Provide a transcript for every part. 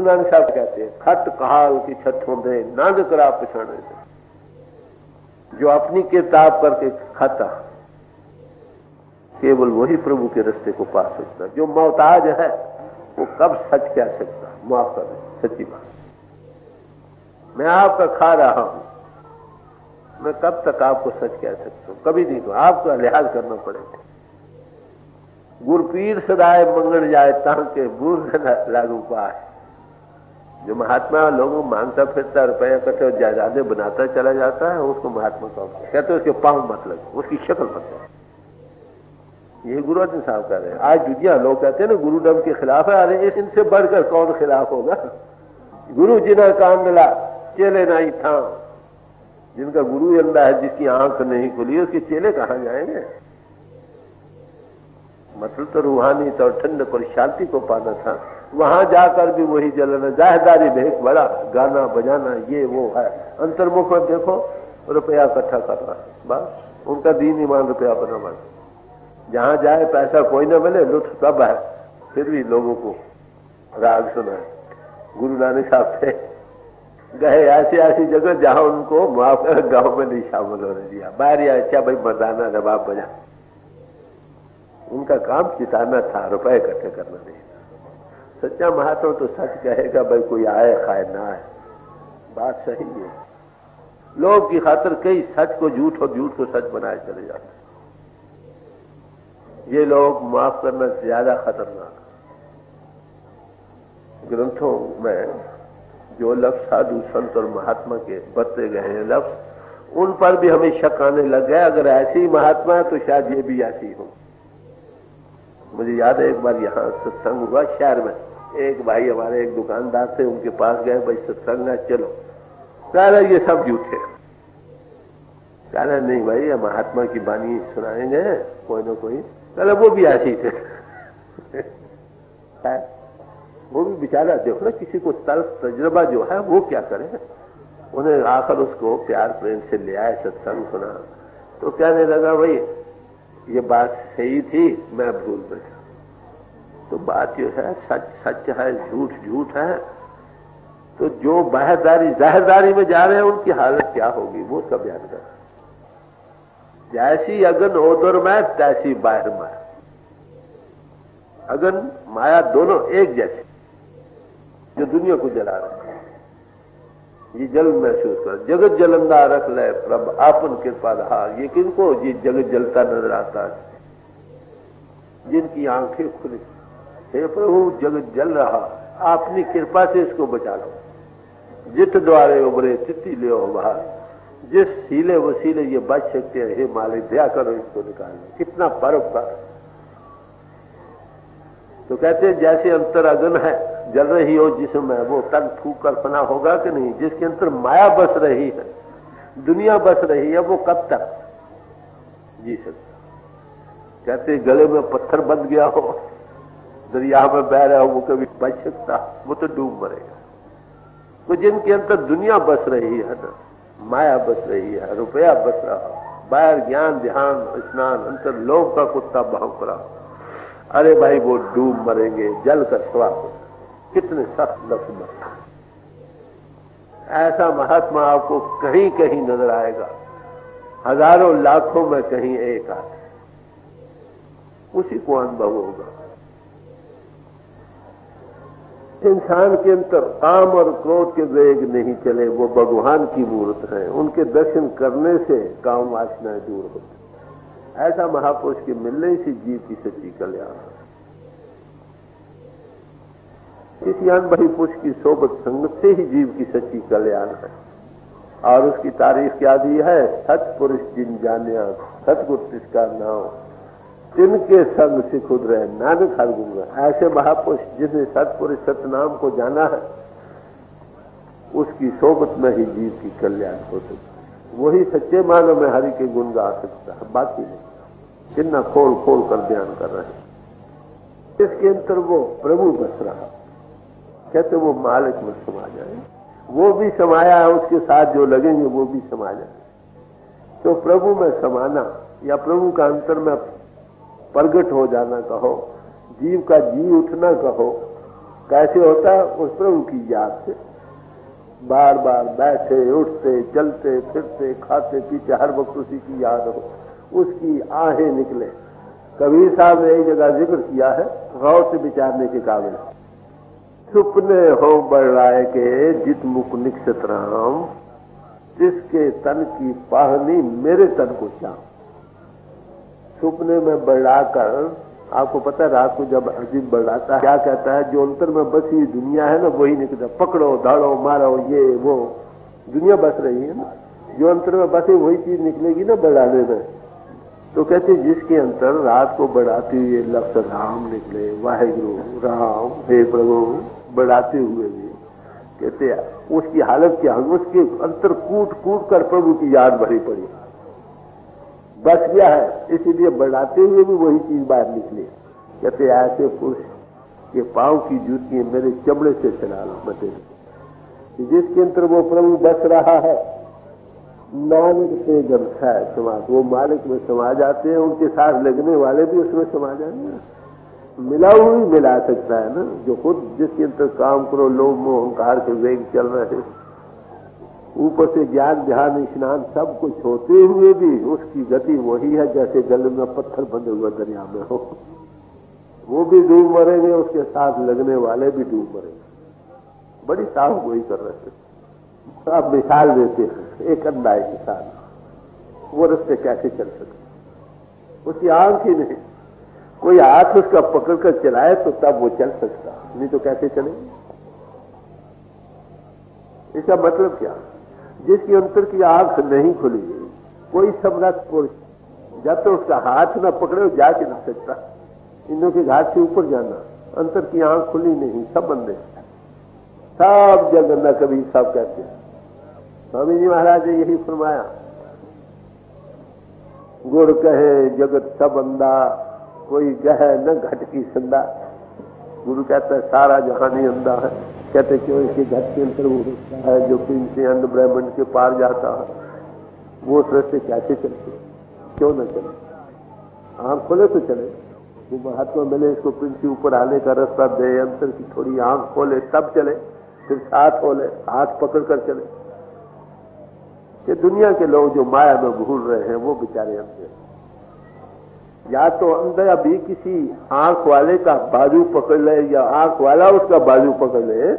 नानक साहब कहते हैं, खट कहाल की छत होंदे नानक रा पछाणे। जो अपनी किताब करके खाता केवल वही प्रभु के रास्ते को पा सकता। जो मोहताज है वो कब सच कह सकता? माफ कर दे, सच्ची बात, मैं आपका खा रहा हूं, मैं कब तक आपको सच कह सकता हूं? कभी नहीं। तो आपका लिहाज करना पड़ेगा। गुरपीर सदाए मंगल जाए ताके बूढ़ लागू पाए। जो महात्मा लोगों मांगता फिरता रुपया इकट्ठे जायदादें बनाता चला जाता है, उसको महात्मा कहते हैं। उसके पांव मत लगे, उसकी शक्ल मत लगे। ये गुरु अर्जन साहब कह रहे हैं। आज दुनिया लोग कहते हैं ना गुरुडम के खिलाफ है। अरे इनसे बढ़कर कौन खिलाफ होगा? गुरु जिन्हें कांदला चेले नहीं था। जिनका गुरु अंधा है, जिसकी आंख नहीं खुली, उसके चेले कहां जाएंगे? मतलब तो रूहानी तो ठंड पर शांति को पाना था। वहां जाकर भी वही जलना, जाहिरदारी भेख बड़ा, गाना बजाना, ये वो है। अंतर्मुख में देखो रुपया इकट्ठा करना, बस उनका दीन ईमान रुपया बना बस। जहां जाए पैसा कोई न मिले, लुत्फ तब है। फिर भी लोगों को राग सुना है। गुरु नानक साहब थे गए ऐसी ऐसी जगह जहां उनको माफ गांव में नहीं शामिल होने दिया। बाहर या अच्छा भाई मर्दाना रबाब बजा। उनका काम चिताना था, रुपए इकट्ठे करना नहीं था। सच्चा महात्मा तो सच कहेगा, भाई कोई आए खाए ना आए, बात सही है। लोग की खातिर कई सच को झूठ और झूठ को सच बनाए चले जाते। ये लोग माफ करना ज्यादा खतरनाक। ग्रंथों में जो लफ्ज साधु संत और महात्मा के बरते गए हैं लफ्ज, उन पर भी हमें शक आने लग गया। अगर ऐसी महात्मा है तो शायद ये भी ऐसी हो। मुझे याद है एक बार यहाँ सत्संग हुआ शहर में। एक भाई हमारे एक दुकानदार थे, उनके पास गए, भाई सत्संग है चलो। कह रहे ये सब झूठे। कह रहे नहीं भाई, ये महात्मा की बानी सुनाएंगे कोई ना कोई। कह रहे वो भी ऐसे ही थे। वो भी बेचारा देखो ना, किसी को तल्ख तजुर्बा जो है वो क्या करे। उन्हें आकर उसको प्यार प्रेम से ले आए, सत्संग सुना, तो कहने लगा भाई ये बात सही थी, मैं भूल बैठा। तो बात जो है सच सच है, झूठ झूठ है। तो जो बाहरदारी जाहिरदारी में जा रहे हैं उनकी हालत क्या होगी वो सब बयान कर। जैसी अगन ओदर में तैसी बाहर में। अगन माया दोनों एक जैसे, जो दुनिया को जला रहे हैं। ये जल महसूस कर, जगत जलंदा रख ले प्रभ आपन कृपा रहा। ये किनको? ये जगत जलता नजर आता है, जिनकी आंखें खुली, हे प्रभु जगत जल रहा, अपनी कृपा से इसको बचा लो। जित द्वारे उभरे तिथि ले बाहर, जिस हीले वसीले ये बच सकते हैं, हे मालिक दया करो इसको निकाल लो। कितना परोपकार। तो कहते हैं जैसे अंतर अगन है जल रही हो जिसमें, वो तन फूक कर फना होगा कि नहीं? जिसके अंतर माया बस रही है, दुनिया बस रही है, वो कब तक जी सकता? कहते गले में पत्थर बंध गया हो, दरिया में बह रहा हो, वो कभी बच सकता? वो तो डूब मरेगा। तो जिनके अंदर दुनिया बस रही है ना, माया बस रही है, रुपया बस रहा, बाहर ज्ञान ध्यान स्नान, अंतर लोभ का कुत्ता भौंक रहा, अरे भाई वो डूब मरेंगे, जल कर स्वाप। कितने सख्त लफ्ज मत। ऐसा महात्मा आपको कहीं कहीं नजर आएगा, हजारों लाखों में कहीं एक आए, उसी को अनुभव होगा। इंसान के अंदर काम और क्रोध के वेग नहीं चले, वो भगवान की मूर्त है। उनके दर्शन करने से काम वासनाएं दूर होती। ऐसा महापुरुष के मिलने से जीव की सच्ची कल्याण है। किसी अनबही पुरुष की सोबत संगत से ही जीव की सच्ची कल्याण है। और उसकी तारीफ क्या दी है? सतपुरुष जिन जानिया सतगुरु तिसका नाम, जिनके संग से खुद रहे नानक हर गुण। ऐसे महापुरुष जिसने सतपुरुष सतनाम को जाना है, उसकी सोबत में ही जीव की कल्याण हो सकता है। वही सच्चे मानव में हरि के गुण गा सकता है, बाकी नहीं। कितना खोल खोल कर बयान कर रहे हैं। इसके अंतर वो प्रभु बस रहा। कहते वो मालिक में समा जाए, वो भी समाया है, उसके साथ जो लगेंगे वो भी समा जाए। तो प्रभु में समाना या प्रभु का अंतर में प्रगट हो जाना कहो, जीव का जी उठना कहो, कैसे होता है? उस प्रभु की याद से बार बार बैठे उठते चलते फिरते खाते पीते हर वक्त उसी की याद हो, उसकी आहें निकले। कबीर साहब ने एक जगह जिक्र किया है, गौर से विचारने के काबिल। सुपने हो बड़राए के जित मुख निक्षत राम, जिसके तन की पाहनी मेरे तन को चाह। सुपने में बढ़ाकर, आपको पता है रात को जब अजीब बढ़ाता है क्या कहता है? जो अंतर में बसी दुनिया है ना वही निकलता, पकड़ो धाड़ो मारो ये वो दुनिया बस रही है ना, जो अंतर में बसे वही चीज निकलेगी ना बढ़ाने में। तो कहते जिसके अंतर रात को बढ़ाते हुए लफ्ज राम निकले, वाहेगुरु राम हे प्रभु बढ़ाते हुए भी, कहते उसकी हालत क्या होगी? उसके अंतर कूट कूट कर प्रभु की याद भरी पड़ी, बच गया है, इसीलिए बढ़ाते हुए भी वही चीज बाहर निकली। कहते ऐसे पुरुष के पांव की जूती मेरे चमड़े से चला लो बते, जिसके अंतर वो प्रभु बस रहा है। नानक से जब है समाज, वो मालिक में समा जाते हैं, उनके साथ लगने वाले भी उसमें समा जाएंगे। मिला हुई मिला सकता है ना, जो खुद जिसके अंतर काम करो लोभ मोह अहंकार के वेग चल रहे, ऊपर से ज्ञान ध्यान स्नान सब कुछ होते हुए भी उसकी गति वही है जैसे गले में पत्थर बंधे हुए दरिया में हो। वो भी डूब मरेंगे, उसके साथ लगने वाले भी डूब मरेंगे। बड़ी साफ वही कर रहे थे। आप मिसाल देते हैं एक अंधा किसान, वो रस्ते कैसे चल सकते? उसकी आंख ही नहीं, कोई हाथ उसका पकड़ कर चलाए तो तब वो चल सकता, नहीं तो कैसे चले? इसका मतलब क्या? जिसकी अंतर की आंख नहीं खुली, कोई समर्थ पुरुष जब तो उसका हाथ न पकड़े जा के नहीं सकता। इनों के घाट से ऊपर जाना, अंतर की आंख खुली नहीं, सब बंदे, सब जगह न कभी सब कहते हैं। स्वामी जी महाराज ने यही फरमाया, गुर कहे जगत सब अंधा, कोई कहे न घट की संदा। गुरु कहता है सारा जहान ही अंधा है। कहते क्यों? इसके घट के अंतर वो होता है जो पिंड से अन्न ब्रह्मंड के पार जाता है, वो उस रास्ते कैसे चलते? क्यों न चले? आंख खोले तो चले। वो महात्मा मिले, इसको पिंड से ऊपर आने का रास्ता दे, अंतर की थोड़ी आंख खोले तब चले, फिर साथ खोले, हाथ पकड़ कर चले। कि दुनिया के लोग जो माया में भूल रहे हैं वो बेचारे अंधे, या तो अंधा भी किसी आंख वाले का बाजू पकड़ ले या आंख वाला उसका बाजू पकड़ ले,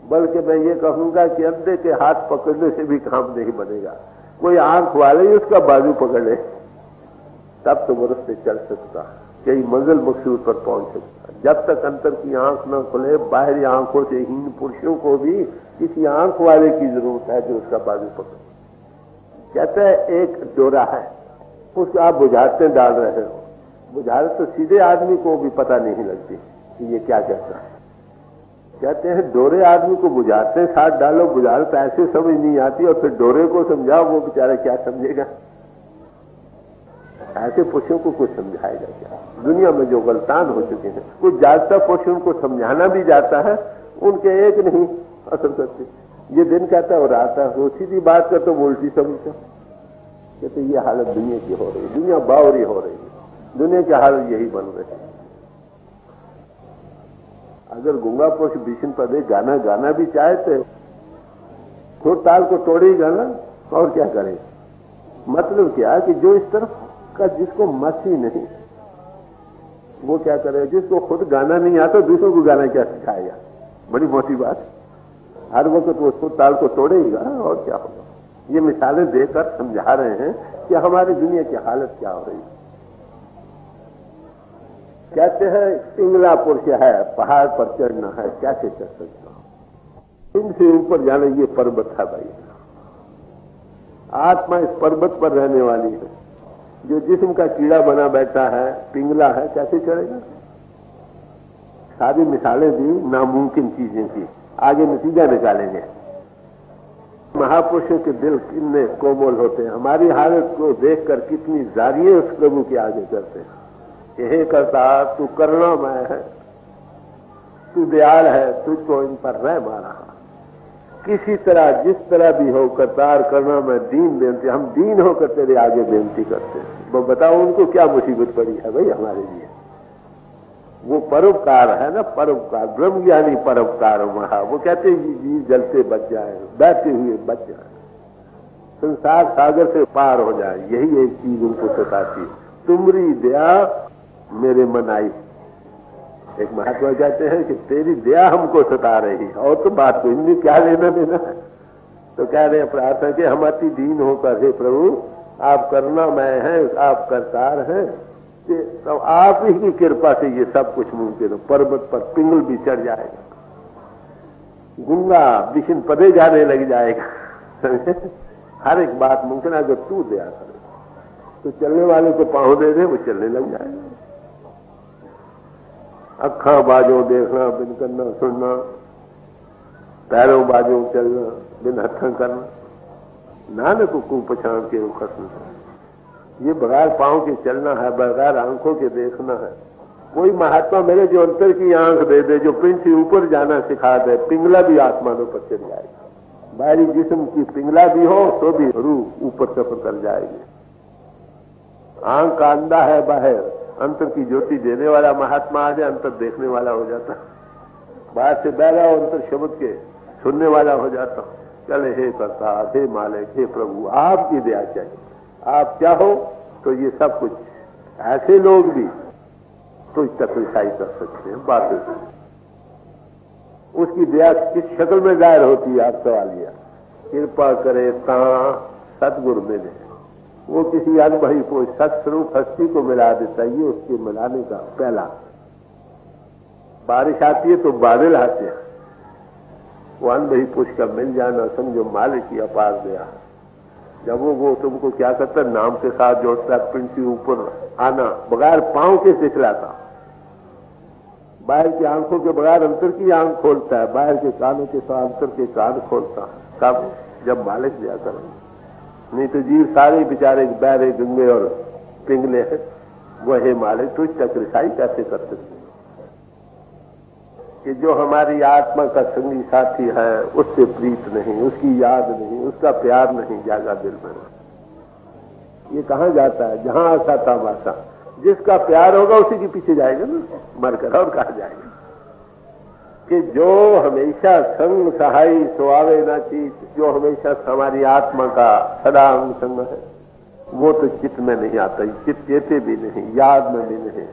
बल्कि मैं ये कहूंगा कि अंधे के हाथ पकड़ने से भी काम नहीं बनेगा, कोई आंख वाले ही उसका बाजू पकड़ ले, तब तो वो रास्ते चल सकता, कई मंजिल मकसूद पर पहुंच सकता। जब तक अंतर की आंख न खुले, बाहरी आंखों से हीन पुरुषों को भी किसी आंख वाले की जरूरत है जो उसका बाजू पकड़े। कहते हैं एक डोरा है, उसको आप बुझारते डाल रहे हो, बुझार तो सीधे आदमी को भी पता नहीं लगती कि ये क्या कहता है। कहते हैं डोरे आदमी को बुझाते साथ डालो, बुझार तो ऐसे समझ नहीं आती, और फिर डोरे को समझाओ, वो बेचारा क्या समझेगा? ऐसे पुरुषों को कुछ समझाएगा क्या? दुनिया में जो गलतान हो चुके हैं, कुछ ज्यादा पुरुषों को समझाना भी जाता है, उनके एक नहीं असर करते। ये दिन कहता है और आता है, वो सीधी बात कर तो उल्टी समझता। कहते ये हालत दुनिया की हो रही है, दुनिया बावरी हो रही है, दुनिया की हालत यही बन रही है। अगर गूंगा पुरुष भीषण पदे गाना गाना भी चाहे तो खुद ताल को तोड़े ही गाना, और क्या करे? मतलब क्या कि जो इस तरफ का जिसको मत ही नहीं, वो क्या करे? जिसको खुद गाना नहीं आता दूसरों को गाना क्या सिखाएगा? बड़ी मोटी बात। हर वक्त वो खुद ताल को तोड़ेगा और क्या होगा? ये मिसालें देकर समझा रहे हैं कि हमारी दुनिया की हालत क्या हो रही है। कहते हैं पिंगला पुरुष है, पहाड़ पर चढ़ना है, कैसे चढ़ सकता हूं? इनसे ऊपर जाने ये पर्वत है भाई, आत्मा इस पर्वत पर रहने वाली है। जो जिस्म का कीड़ा बना बैठा है, पिंगला है, कैसे चढ़ेगा? सारी मिसालें दी नामुमकिन चीजें की, आगे नतीजा निकालेंगे। महापुरुषों के दिल कितने कोमल होते हैं, हमारी हालत को देखकर कितनी जारियां उस प्रभु के आगे करते हैं। हे करता तू करुणामय है, तू दयाल है, तुझको इन पर रह मारा। किसी तरह जिस तरह भी हो करतार करना, मैं दीन बेनती, हम दीन होकर तेरे आगे बेनती करते हैं। वो बताओ उनको क्या मुसीबत पड़ी है भाई हमारे लिए? वो परोपकार है ना, परोपकार, ब्रह्म ज्ञानी परोपकार महा। वो कहते जी जलते बच जाए, बहते हुए बच जाए, संसार सागर से पार हो जाए। यही एक चीज उनको सताती है, तुमरी दया मेरे मन आई। एक महात्मा कहते हैं कि तेरी दया हमको सता रही है, और तो बात कोई नहीं, क्या लेना देना है। तो कह रहे हैं प्रार्थना के हम अति दीन होकर, हे प्रभु आप करुणामय हैं, आप करतार हैं, तो आप ही की कृपा से ये सब कुछ मुमकिन है। पर्वत पर पिंगल भी चढ़ जाएगा, गुंगा विष्णु पदे जाने लग जाएगा हर एक बात मुमकिन है अगर तू दया करे। तो चलने वाले को पांव दे दे, वो चलने लग जाएगा। अखा बाजो देखना बिन करना सुनना, पैरों बाजो चलना बिन हथन करना, नानक को पछाण के खसना। ये बगैर पांव के चलना है, बगैर आंखों के देखना है। कोई महात्मा मेरे जो अंतर की आंख दे दे, जो पिंड से ऊपर जाना सिखा दे, पिंगला भी आसमानों पर चल जाएगा। बाहरी जिस्म की पिंगला भी हो तो भी रूह ऊपर सफर कर जाएगी। आंख का अंधा है बाहर, अंतर की ज्योति देने वाला महात्मा आ जाए, अंतर देखने वाला हो जाता। बाहर से बहरा हो, अंतर शब्द के सुनने वाला हो जाता। चले हे करतार, हे मालिक, हे प्रभु आपकी दया चाहिए। आप चाहो तो ये सब कुछ, ऐसे लोग भी तो तक रिसाई कर सकते हैं। बात उसकी दया किस शक्ल में जाहिर होती है, आप सवाल लिया। कृपा करे ता सतगुरु मिले, वो किसी अनुभवी को सत्स्वरूप हस्ती को मिला देता, ये उसके मिलाने का पहला। बारिश आती है तो बादल आते हैं, वो अनुभवी पुरुष का मिल जाना समझो मालिक की अपार दया। जब वो तुमको क्या करता है, नाम के साथ जोड़ता है, पिंड के ऊपर आना बगैर पांव के सिखलाता, बाहर की आंखों के बगैर अंतर की आंख खोलता है, बाहर के कानों के साथ अंतर के कान खोलता है। कब? जब मालिक दिया करेंगे। नहीं तो जीव सारे बेचारे बहरे गंगे और पिंगले हैं, वही मालिक तुझ तक रिसाई कैसे कर सकते कि जो हमारी आत्मा का संगी साथी है, उससे प्रीत नहीं, उसकी याद नहीं, उसका प्यार नहीं जागा दिल में। ये कहाँ जाता है? जहां आशा तब आशा। जिसका प्यार होगा उसी के पीछे जाएगा ना, मरकर, और कहा जाएगा। कि जो हमेशा संग सहाय सुहावे ना चीज, जो हमेशा हमारी आत्मा का सदा अंग संग है, वो तो चित्त में नहीं आता, चित्त चेते भी नहीं, याद में भी नहीं।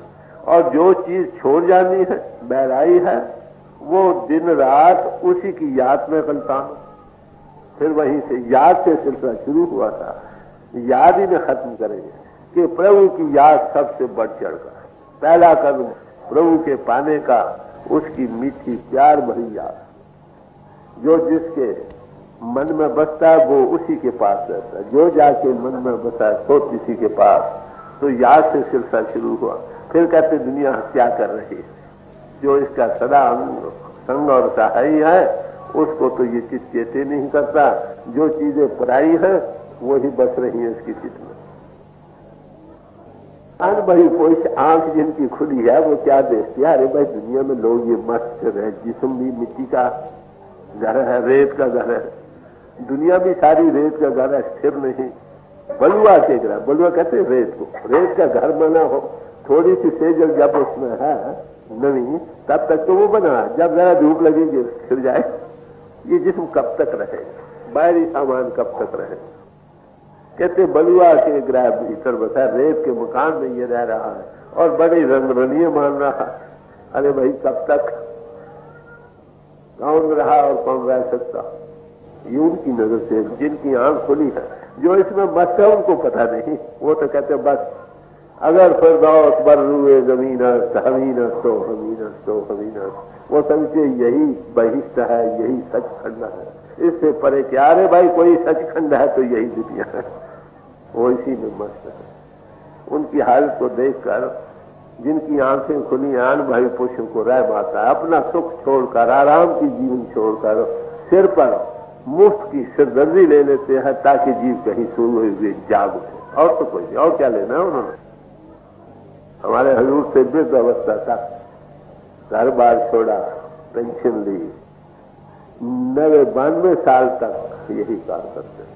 और जो चीज छोड़ जानी है, बहराई है, वो दिन रात उसी की याद में गलता हूं। फिर वहीं से याद से सिलसिला शुरू हुआ था, याद ही में खत्म करेंगे कि प्रभु की याद सबसे बढ़ चढ़ कर। पहला कदम प्रभु के पाने का, उसकी मीठी प्यार भरी याद। जो जिसके मन में बसता है वो उसी के पास रहता है, जो जाके मन में बसा है सो किसी के पास। तो याद से सिलसिला शुरू हुआ। फिर कहते दुनिया क्या कर रही है, जो इसका सदा संग और सहाय है, उसको तो ये चित्त चेते नहीं करता। जो चीजें पराई है वही बस रही है इसकी चित्त में। अनुभवी पुरुष आंख जिनकी खुली है वो क्या देखती है? अरे भाई दुनिया में लोग ये मस्त है, जिस्म भी मिट्टी का घर है, रेत का घर है, दुनिया भी सारी रेत का घर है, स्थिर नहीं। बलुआ के घर, बलुआ कहते हैं रेत को, रेत का घर बना हो, थोड़ी सी सेजल जब उसमें है नवी, तब तक तो वो बना, जब जरा धूप लगेगी फिर जाए। ये जिस्म कब तक रहे, बाहरी सामान कब तक रहे? कहते बलुआ के ग्रह भीतर बसा, रेत के मकान में ये रह रहा है और बड़ी रंगरलिये मान रहा है। अरे भाई कब तक? कौन रहा और कौन रह सकता? ये उनकी नजर से, जिनकी आंख खुली है, जो इसमें मस्त है उनको पता नहीं। वो तो कहते बस अगर फिरदौस बर रुए जमीनस हमीनस तो हमीनस तो हमीनस, वो समझे यही बहिष्ठ है, यही सचखंड है, इससे परे क्या? अरे भाई कोई सचखंड है तो यही दुनिया है। वो इसी में मस्त है। उनकी हालत को देखकर जिनकी आंखें खुली, आन भाई पुरुषों को रह आता है, अपना सुख छोड़कर, आराम की जीवन छोड़कर सिर पर मुफ्त की सिरदर्दी ले लेते हैं ताकि जीव कहीं सोए हुए जाग उठे। और तो कोई नहीं, और क्या लेना है उन्होंने? हमारे हजूर से वृद्ध अवस्था था, घर बार छोड़ा, पेंशन ली, 92 साल तक यही कार्य करते।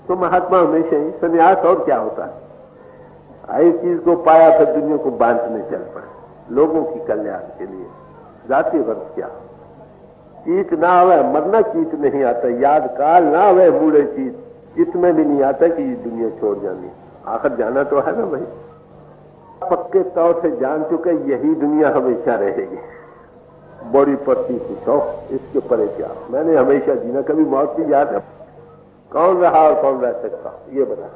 तो महात्मा हमेशा ही संन्यास, और क्या होता है? एक चीज को पाया फिर दुनिया को बांटने चल पड़े। लोगों की कल्याण के लिए। जाति वर्ष क्या, चीत ना आवे मरना चीत नहीं आता, याद काल ना आवे बूढ़े चीत इसमें भी नहीं आता कि ये दुनिया छोड़ जानी, आखिर जाना तो है ना भाई। पक्के तौर से जान चुके यही दुनिया हमेशा रहेगी। बड़ी पत्ती की शौक इसके परे क्या, मैंने हमेशा जीना, कभी मौत की याद है? कौन रहा और कौन रह सकता ये बता।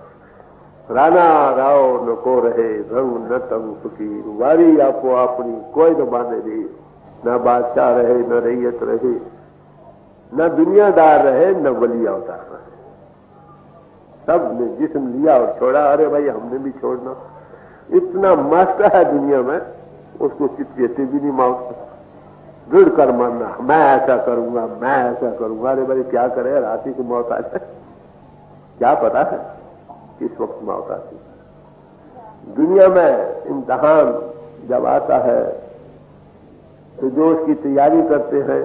राना राव न को रहे रंग न तंग सुखी, वारी आपो अपनी कोई न बांधे दी, न बादशाह रहे न रैयत रहे, न दुनियादार रहे न वली अवतार रहे। सब ने जिस्म लिया और छोड़ा, अरे भाई हमने भी छोड़ना। इतना मस्त है दुनिया में, उसको चित्ते भी नहीं मौत। दृढ़ कर मानना, मैं ऐसा करूंगा मैं ऐसा करूंगा। अरे भाई क्या करे, रात की मौत आ जाए, क्या पता है किस वक्त मौत आती। दुनिया में इम्तहान जब आता है तो जो उसकी तैयारी करते हैं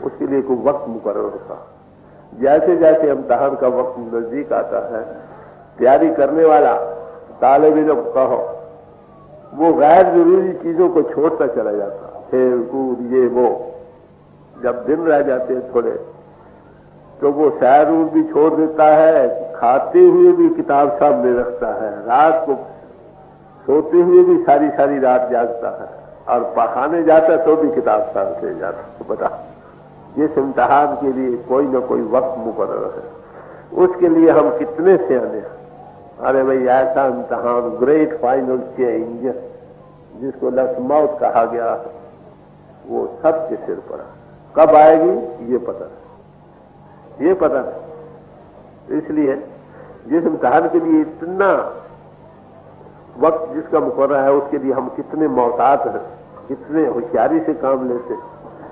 उसके लिए कोई वक्त मुकर्रर होता। जैसे जैसे इम्तहान का वक्त नजदीक आता है, तैयारी करने वाला तालिब इल्म कहो वो गैर जरूरी चीजों को छोड़ता चला जाता, खेल कूद ये वो। जब दिन रह जाते हैं थोड़े तो वो सैर भी छोड़ देता है, खाते हुए भी किताब सामने रखता है, रात को सोते हुए भी सारी सारी रात जागता है, और पखाने जाता तो भी किताब सामने जाता। तो बता, जिस इम्तहान के लिए कोई न कोई वक्त मुकर्रर है उसके लिए हम कितने सियाने हैं। अरे भाई ऐसा इम्तहान, ग्रेट फाइनल चेंज जिसको लफ्ज़ मौत कहा गया, वो सबके सिर पर है। कब आएगी ये पता नहीं, ये पता नहीं। इसलिए जिस इम्तहान के लिए इतना वक्त जिसका मुकर्रर है उसके लिए हम कितने मोहतात हैं, कितने होशियारी से काम लेते हैं।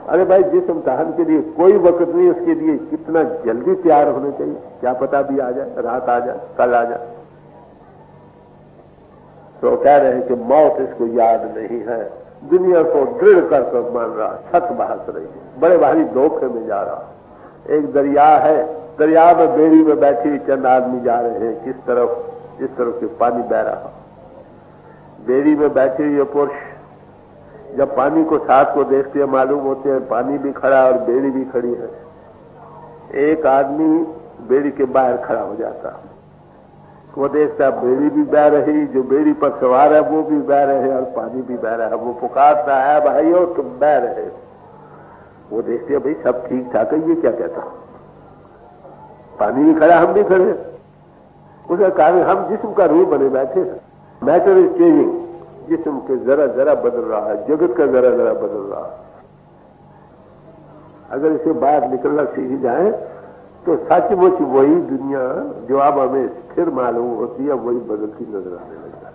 अरे भाई जिस इम्तहान के लिए कोई वक्त नहीं उसके लिए कितना जल्दी तैयार होने चाहिए, क्या पता भी आ जाए, रात आ जाए, कल आ जाए। तो कह रहे हैं कि मौत इसको याद नहीं है, दुनिया को दृढ़ कर मान रहा, छत बहस रही है, बड़े भारी धोखे में जा रहा। एक दरिया है, दरिया में बेड़ी में बैठी हुई चंद आदमी जा रहे हैं, किस तरफ, जिस तरफ से पानी बह रहा। बेड़ी में बैठे हुए पुरुष जब पानी को साथ को देखते हैं मालूम होते हैं पानी भी खड़ा और बेड़ी भी खड़ी है। एक आदमी बेड़ी के बाहर खड़ा हो जाता, वो देखता बेड़ी भी बह रही, जो बेड़ी पर सवार है वो भी बह रहे और पानी भी बह रहा है। वो पुकारता है भाइयों तुम बह रहे। वो देखते हैं भाई सब ठीक ठाक है, ये क्या कहता, पानी भी खड़ा हम भी खड़े। उसका कारण हम जिस्म का रूप बने बैठे हैं। मैटर इज चेंजिंग, जिस्म के जरा जरा बदल रहा है, जगत का जरा जरा बदल रहा है। अगर इसे बाहर निकलना सीख जाए तो सचमुच वही दुनिया जो अब हमें स्थिर मालूम होती है वही बदलती नजर आने लगता है।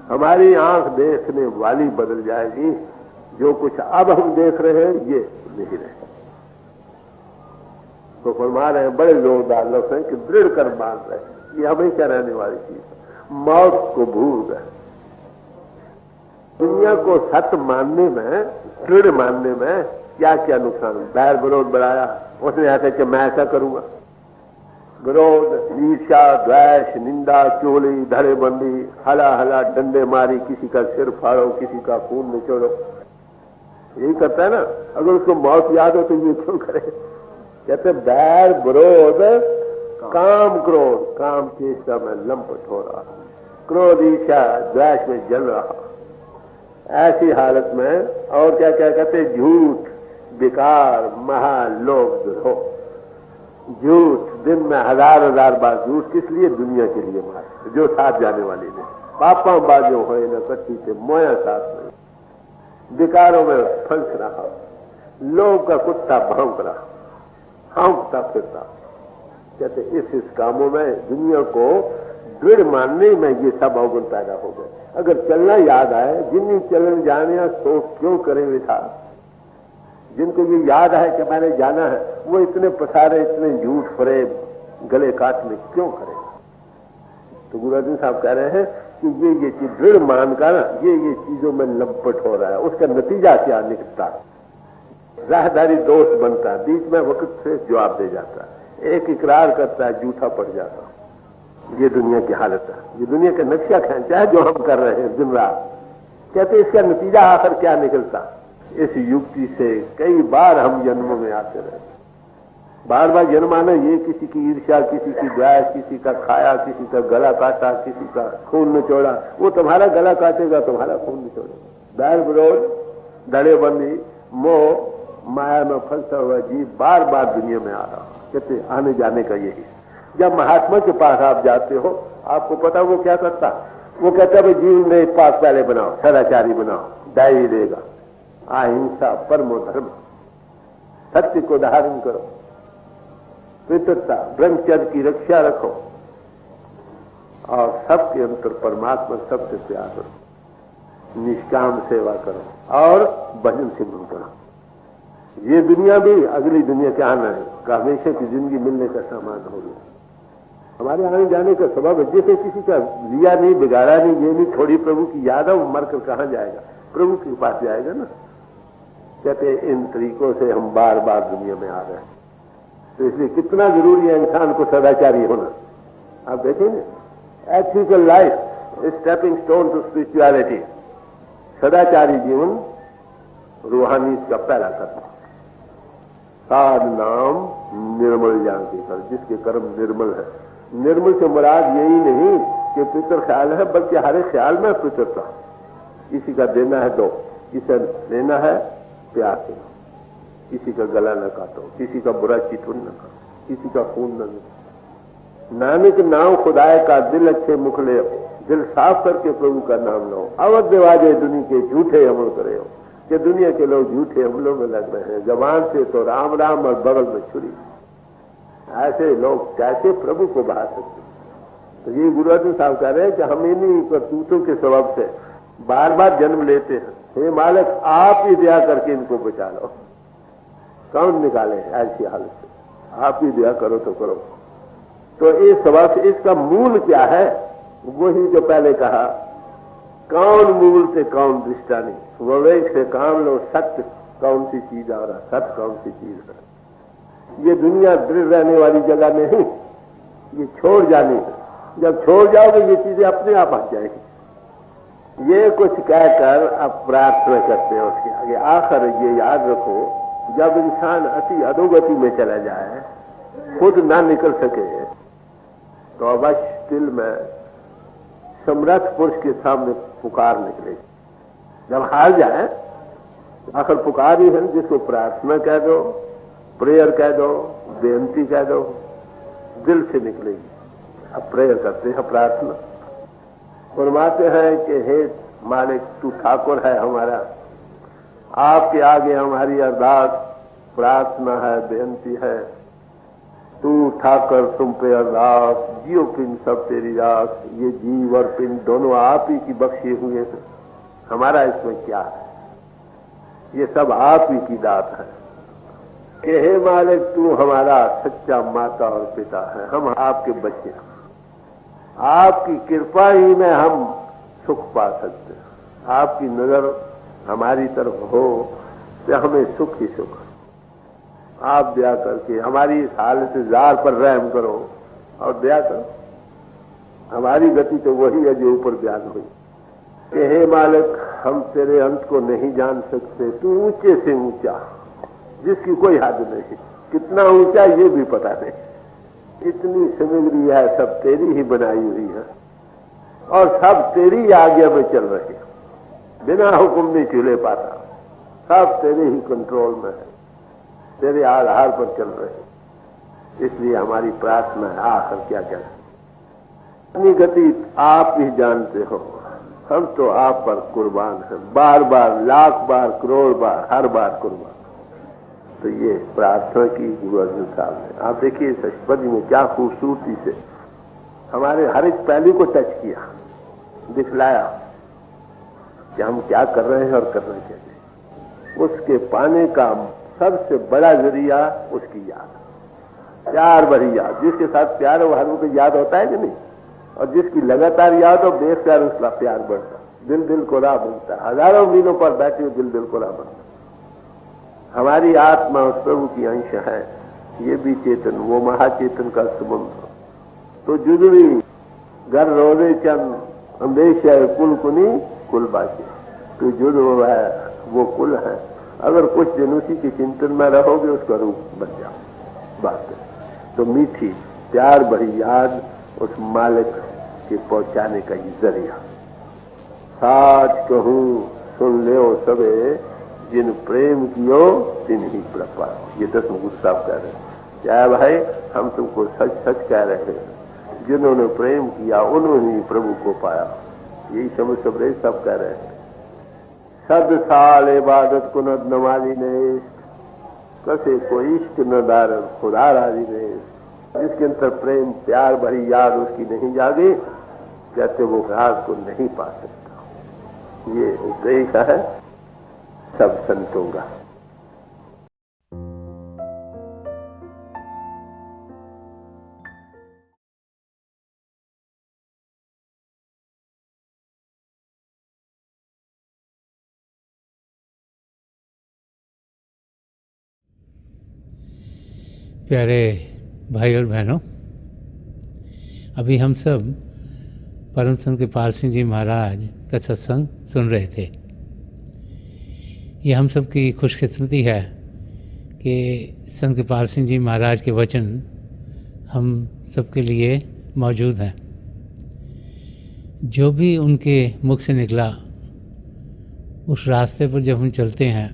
हमारी आंख देखने वाली बदल जाएगी, जो कुछ अब हम देख रहे हैं ये नहीं रहे। तो फरमा रहे हैं बड़े जोरदार लफ्ज़ हैं कि दृढ़ कर मान रहे हैं, ये हमेशा रहने वाली चीज है। मौत को भूल गए। दुनिया को सत्य मानने में, दृढ़ मानने में क्या क्या नुकसान, बैर विरोध बढ़ाया, उसने ऐसा कि मैं ऐसा करूंगा। विरोध, ईर्ष्या, द्वेष, निंदा, चोली, धड़ेबंदी, हला हला, डंडे मारी, किसी का सिर फाड़ो, किसी का खून निचोड़ो, यही करता है ना। अगर उसको मौत याद हो तो ये क्यों करे। कहते बैर विरोध, काम क्रोध, काम चेष्टा में लंपट हो रहा, क्रोध ईर्ष्या द्वेष में जल रहा। ऐसी हालत में और क्या क्या कहते, झूठ, बेकार, महालोभ, द्रोह। झूठ दिन में हजार हजार बार झूठ, किस लिए, दुनिया के लिए मार, जो साथ जाने वाली ने। पापा बाजो हो न कच्ची से मोया साथ में, बेकारों में फंस रहा, लोग का कुत्ता भौंक रहा, हाँकता फिरता। कहते इस कामों में दुनिया को दृढ़ मानने में ये सब अवगुण पैदा हो गए। अगर चलना याद आए, जिन्नी चलन जाने सो क्यों करे विचार। जिनको ये याद है कि मैंने जाना है, वो इतने पसारे, इतने झूठ फरेब गले काटने क्यों करे। तो गुरु अर्जुन साहब कह रहे हैं कि ये चीज दृढ़ मान का ना, ये चीजों में लंपट हो रहा है, उसका नतीजा क्या निकलता है, राहदारी दोस्त बनता है, बीच में वक्त से जवाब दे जाता है, एक इकरार करता है, झूठा पड़ जाता है। ये दुनिया की हालत है, ये दुनिया का नक्शा खींचा है जो हम कर रहे हैं दिन रात। कहते इसका नतीजा आखिर क्या निकलता? इस युक्ति से कई बार हम जन्मों में आते रहते। बार बार जन्म आना, ये किसी की ईर्ष्या, किसी की द्वेष, किसी का खाया, किसी का गला काटा, किसी का खून निचोड़ा। वो तुम्हारा गला काटेगा, तुम्हारा खून निचोड़ेगा। बैर विरोध, धड़ेबंदी, मोह, माया में फंसा हुआ जीव बार बार दुनिया में आ रहा। कहते आने जाने का यही। जब महात्मा के पास आप जाते हो, आपको पता वो क्या करता? वो कहता है जीवन में पाक पहले बनाओ, सदाचारी बनाओ, डायरी देगा, अहिंसा परमो धर्म, सत्य को धारण करो, पितृता ब्रह्मचर्य की रक्षा रखो और सबके अंतर परमात्मा सबसे प्यार करो, निष्काम सेवा करो और भजन सिमरन करो। ये दुनिया भी अगली दुनिया क्या आना है का हमेशा की जिंदगी मिलने का सामान हो गया। हमारे आने जाने का सबब है, जैसे किसी का लिया नहीं, बिगाड़ा नहीं, ये नहीं, थोड़ी प्रभु की याद है, वो मरकर कहां जाएगा? प्रभु के पास जाएगा ना। कहते इन तरीकों से हम बार बार दुनिया में आ रहे हैं। तो इसलिए कितना जरूरी है इंसान को सदाचारी होना। आप देखेंगे ethical life stepping stone to spirituality. सदाचारी जीवन रूहानी का पहला कदम। साध नाम निर्मल जान के कर, जिसके कर्म निर्मल है। निर्मल से मुराद यही नहीं कि पितर ख्याल है, बल्कि हर ख्याल में पितरता। किसी का देना है दो, किसी लेना है प्यार से, किसी का गला न काटो, किसी का बुरा चितवन न करो, किसी का खून न लो। नानक नाम खुदाए का, दिल अच्छे मुख ले, दिल साफ करके प्रभु का नाम लो। अवध वाजे दुनिया के झूठे अमल करे हो, कि दुनिया के लोग झूठे अमलों में लग रहे हैं। जबान से तो राम राम और बगल में छुरी। ऐसे लोग कैसे प्रभु को बहा सकते? तो ये गुरु अर्जुन साहब कह रहे हैं कि हम इन्हीं करतूतों के सबब से बार बार जन्म लेते हैं। हे मालिक, आप ही दया करके इनको बचा लो। कौन निकाले ऐसी हालत से? आप ही दया करो तो करो। तो इस सबब से इसका मूल क्या है? वही जो पहले कहा, कौन मूल से कौन दृष्टा नहीं। विवेक से काम लो, सत्य कौन सी चीज आ रहा, सत्य कौन सी चीज है। ये दुनिया दृढ़ रहने वाली जगह नहीं, ये छोड़ जानी है। जब छोड़ जाओगे ये चीजें अपने आप आ जाएगी। ये कुछ कहकर आप प्रार्थना करते हो उसके आगे। आखिर ये याद रखो, जब इंसान अति अधोगति में चला जाए, खुद ना निकल सके, तो अवश्य दिल में समर्थ पुरुष के सामने पुकार निकलेगी। जब हार जाए, आखिर पुकार ही है, जिसको प्रार्थना कह दो, प्रेयर कह दो, बेनती कह दो, दिल से निकलेगी। अब प्रेयर करते हैं, प्रार्थना फरमाते हैं कि हे मालिक, तू ठाकुर है हमारा, आपके आगे हमारी अरदास प्रार्थना है, बेनती है। तू ठाकर तुम पे अरदास, जियो पिंड सब तेरी रास। ये जीव और पिंड दोनों आप ही की बख्शे हुए हैं, हमारा इसमें क्या है? ये सब आप ही की दात है। कि हे मालिक, तू हमारा सच्चा माता और पिता है, हम आपके बच्चे हैं। आपकी कृपा ही में हम सुख पा सकते हैं। आपकी नजर हमारी तरफ हो तो हमें सुख ही सुख। आप दया करके हमारी इस हालत जार पर रहम करो और दया करो। हमारी गति तो वही है जो ऊपर बयान हुई कि हे मालिक, हम तेरे अंत को नहीं जान सकते। तू ऊंचे से ऊंचा, जिसकी कोई हद नहीं। कितना ऊंचा ये भी पता नहीं। इतनी सामग्री है, सब तेरी ही बनाई हुई है और सब तेरी आज्ञा में चल रही है, बिना हुक्म नहीं चले पाता। सब तेरे ही कंट्रोल में है, तेरे आधार पर चल रहे। इसलिए हमारी प्रार्थना है, आखिर क्या कहते, अपनी गति आप ही जानते हो, हम तो आप पर कुर्बान हैं। बार बार, लाख बार, करोड़ बार, हर बार कुर्बान। तो ये प्रार्थना की गुरु अर्जुन साहब ने। आप देखिए इस अष्टपदी में क्या खूबसूरती से हमारे हर एक पहलू को टच किया, दिखलाया कि हम क्या कर रहे हैं और करना चाहते हैं। उसके पाने का सबसे बड़ा जरिया उसकी याद, प्यार भरी याद। जिसके साथ प्यार है वो हर को याद होता है कि नहीं? और जिसकी लगातार याद हो, बेख्याल उसका प्यार बढ़ता, दिल दिल को राह बनता है। हजारों मीलों पर बैठे हुए दिल दिल को राह बनता। हमारी आत्मा उस प्रभु की अंश है, ये भी चेतन, वो महाचेतन का संबंध। तो जुदड़ी घर रोजे चंद अंदेश कुल कुनी कुल बाचे। तो जो वो है वो कुल है। अगर कुछ दिन उसी के चिंतन में रहोगे उसका रूप बन जाओ। बात है तो मीठी प्यार भरी याद उस मालिक के पहुंचाने का ये जरिया। साच कहूं सुन ले सबे, जिन प्रेम कियो तिन ही प्रभ पाओ। ये दसवें गुरु साहब कह रहे हैं। क्या भाई, हम तुमको सच सच कह रहे हैं, जिन्होंने प्रेम किया उन्होंने ही प्रभु को पाया। यही समझ सबरे सब कह रहे हैं। सद साल इबादत को न नमाजी ने, कसे को इश्क न दार खुदा राजी ने। जिसके अंदर प्रेम प्यार भरी याद उसकी नहीं जागी, कहते वो राज को नहीं पा सकता। ये उपदेश है सब संतों का। प्यारे भाई और बहनों, अभी हम सब परम संत कृपाल सिंह जी महाराज का सत्संग सुन रहे थे। ये हम सब की खुशकिस्मती है कि संत कृपाल सिंह जी महाराज के वचन हम सबके लिए मौजूद हैं। जो भी उनके मुख से निकला, उस रास्ते पर जब हम चलते हैं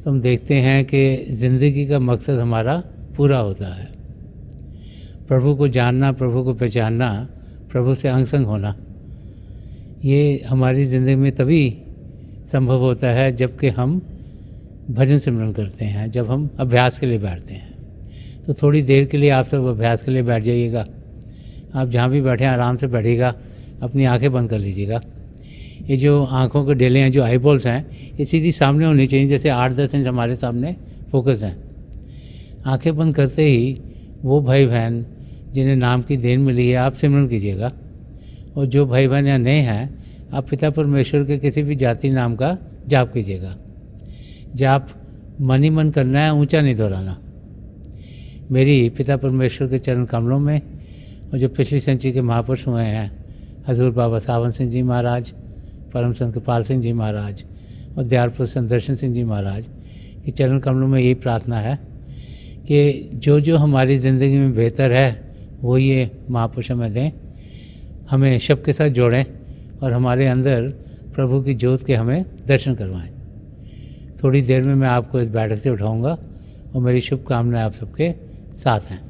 तो हम देखते हैं कि ज़िंदगी का मकसद हमारा पूरा होता है। प्रभु को जानना, प्रभु को पहचानना, प्रभु से अंग संग होना, ये हमारी ज़िंदगी में तभी संभव होता है जबकि हम भजन सिमरन करते हैं, जब हम अभ्यास के लिए बैठते हैं। तो थोड़ी देर के लिए आप सब अभ्यास के लिए बैठ जाइएगा। आप जहाँ भी बैठे आराम से बैठिएगा, अपनी आंखें बंद कर लीजिएगा। ये जो आँखों के डेले हैं, जो आईबॉल्स हैं, ये सीधी सामने होनी चाहिए, जैसे 8-10 इंच हमारे सामने फोकस हैं। आंखें बंद करते ही वो भाई बहन जिन्हें नाम की देन मिली है, आप सिमरन कीजिएगा। और जो भाई बहन यहाँ नए हैं, आप पिता परमेश्वर के किसी भी जाति नाम का जाप कीजिएगा। जाप मन ही मन करना है, ऊंचा नहीं दोहराना। मेरी पिता परमेश्वर के चरण कमलों में, और जो पिछली सेंचुरी के महापुरुष हुए हैं, हजूर बाबा सावन सिंह जी महाराज, परम संत कृपाल सिंह जी महाराज और दयालपुर संत दर्शन सिंह जी महाराज के चरण कमलों में यही प्रार्थना है कि जो जो हमारी ज़िंदगी में बेहतर है वो ये महापुरुष हमें दें, हमें शब के साथ जोड़ें और हमारे अंदर प्रभु की ज्योत के हमें दर्शन करवाएं। थोड़ी देर में मैं आपको इस बैठक से उठाऊंगा और मेरी शुभकामनाएं आप सबके साथ हैं।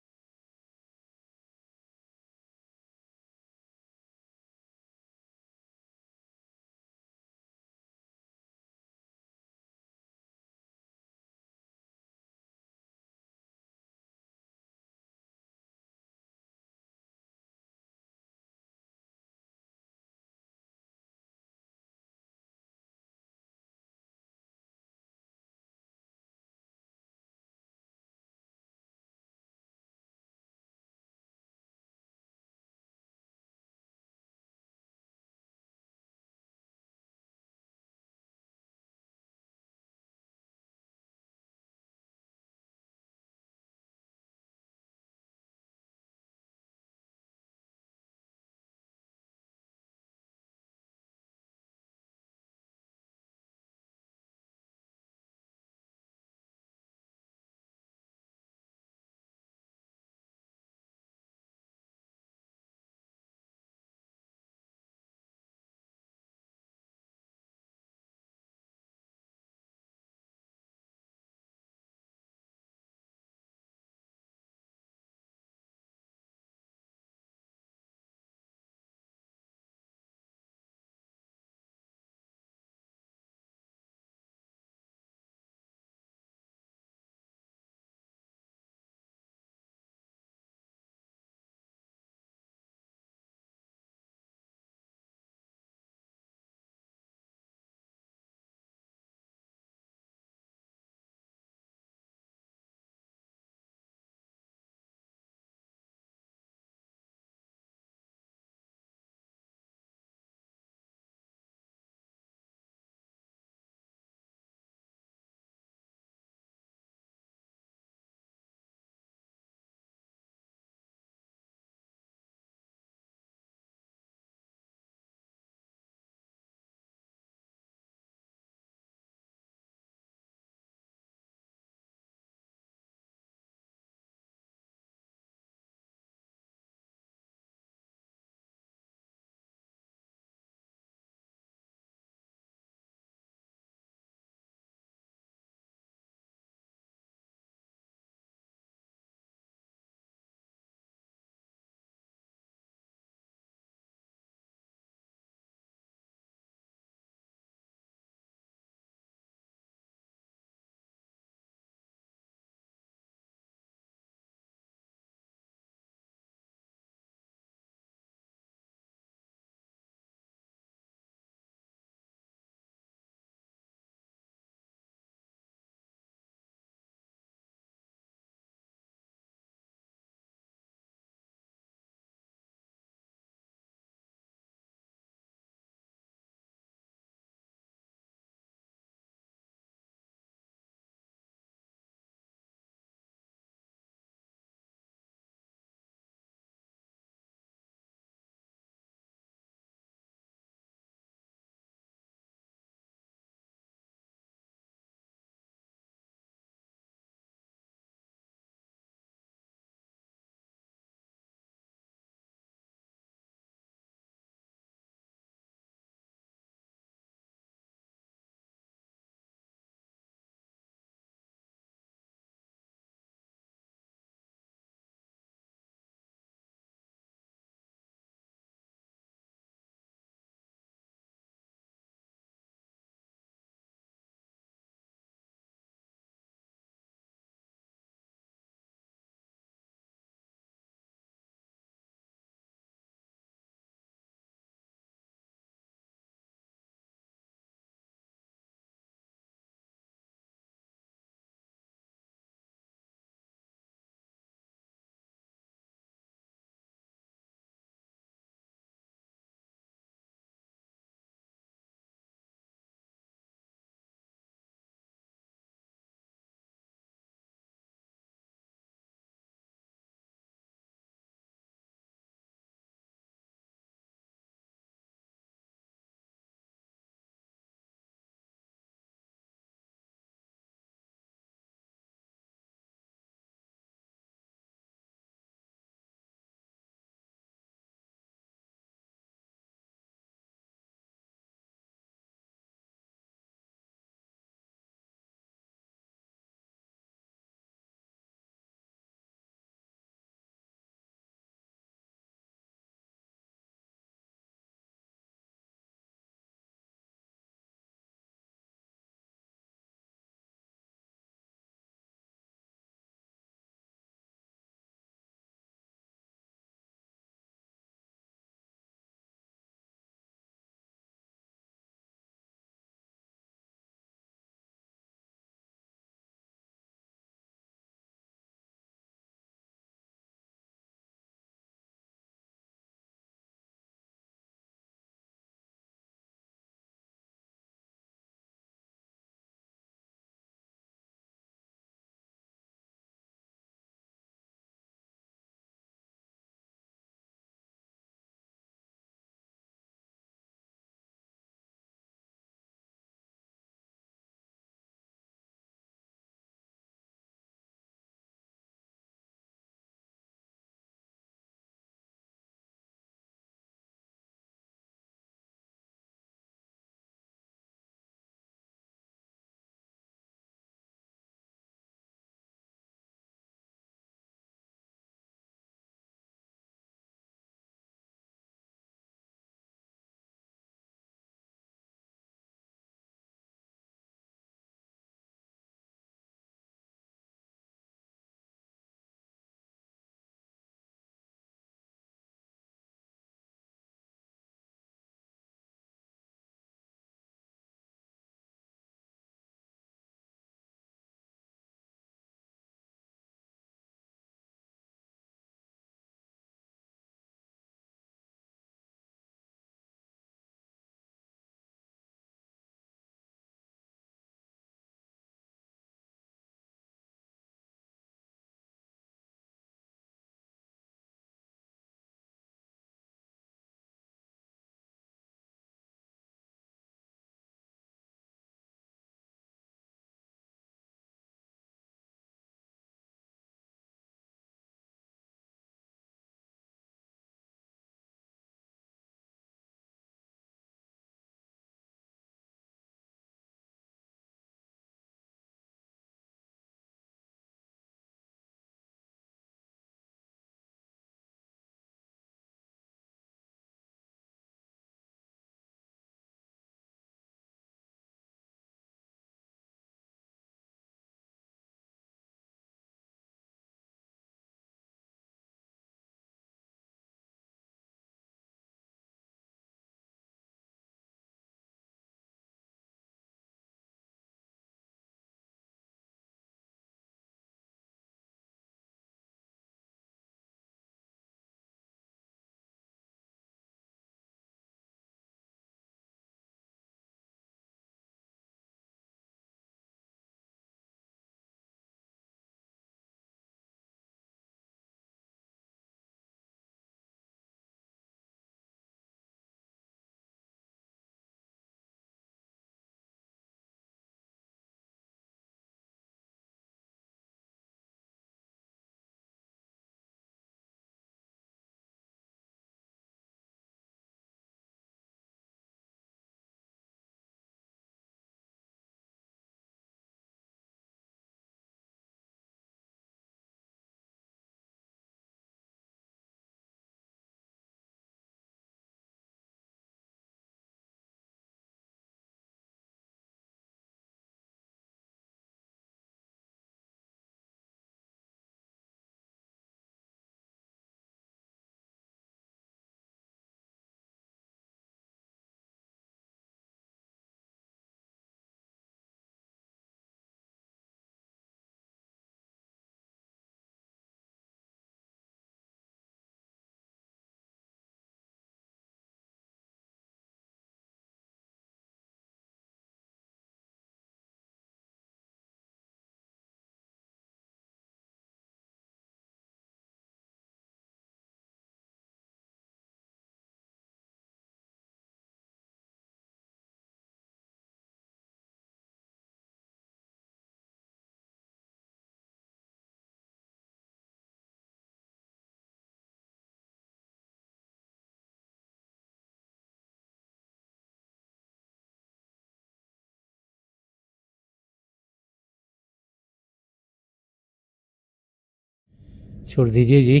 छोड़ दीजिए जी।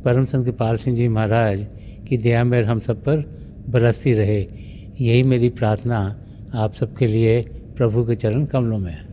परम संत कृपाल सिंह जी महाराज की दया मेहर हम सब पर बरसती रहे, यही मेरी प्रार्थना आप सबके लिए प्रभु के चरण कमलों में है।